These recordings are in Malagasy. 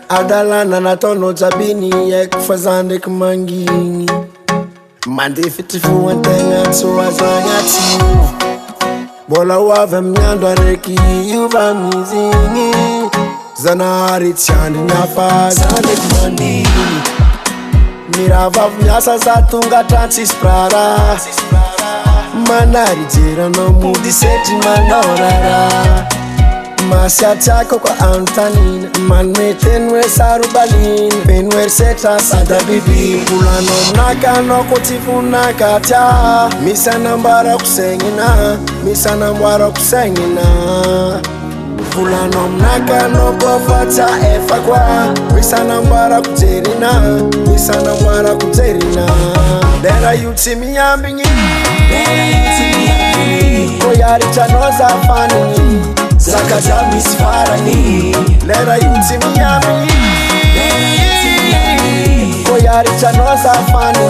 Adalana nataonao jabiny haiko fa za ndraiky manginy mandeha fitry an-tegna so azo agnaty mbola ho avy amin'ny andro araiky iova mizigny Zanahary tsy andry hafa za ndraiky mandigny miravavy miasa za tonga hatrany tsisy prara manary jeranao mody setry manao rara Masiatsako kwa antanina manome teny hoe sarobalina feno herisetra sada biby volanao minakanao ko tsy voninahitra misy anambarako saigninà misy anamboarako saignina volanao minakanao ko fa tsy efa koa misy anambarako jerina misy anamboarako jerina lera io tsy miambigny ko yaritranao zafanigny Zakaja misy farany lera io tsy miambigny ko yaritranao zafany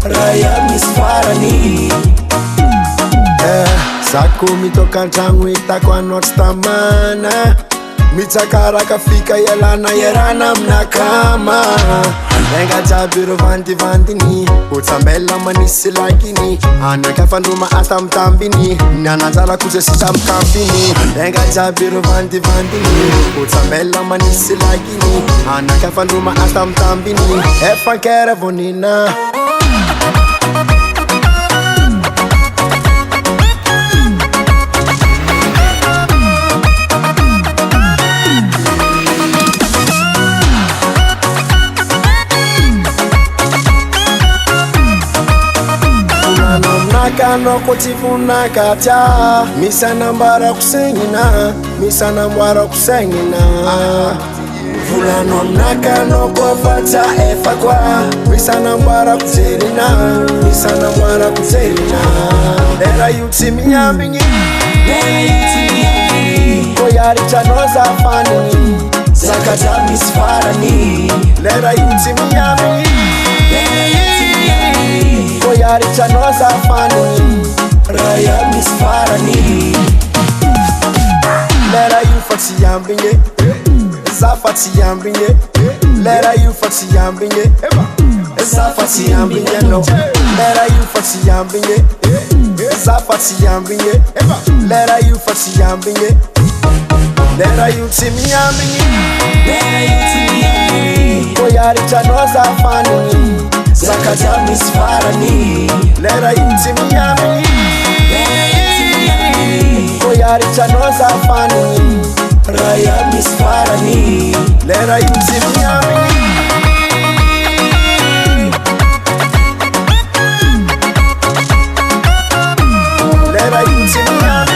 raya misy farany Zako mitokan-tragno hitako anao tsy tamana mitsakaraka fika ialana iarana aminakama Lenga jiaby ireo vandivandiny otsambela manisy lakiny anaka fandroma asa mitambiny niananjara koza sisa mikampiny Lenga jiaby ireo vandivandiny otsambela manisy lakiny anaka fandroma asa mitambiny efankera vonina Nakanao ko tsy voninahitra misy anambarako saignina misy anamboarako saignina volanao nakanao ko fa tsy efa koa misy anamboarako jerina misy anamboarako jerina lera io tsy miambigny ko yaritranao zafany Zakaja misy farany lera io tsy miambigny ko yaritranao zafany raya misy farany lera io fa tsy ambigny za fa tsy ambigny lera io fa tsy ambigny za fa tsy ambigny anao lera io fa tsy ambigny za fa tsy ambigny lera io fa tsy ambigny lera io tsy miambigny ko yaritranao zafany Zakaja misy farany lera io tsy miambigny ko yaritranao zafany raya misy farany lera io tsy miambigny lera io tsy miambigny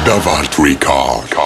Davart Record.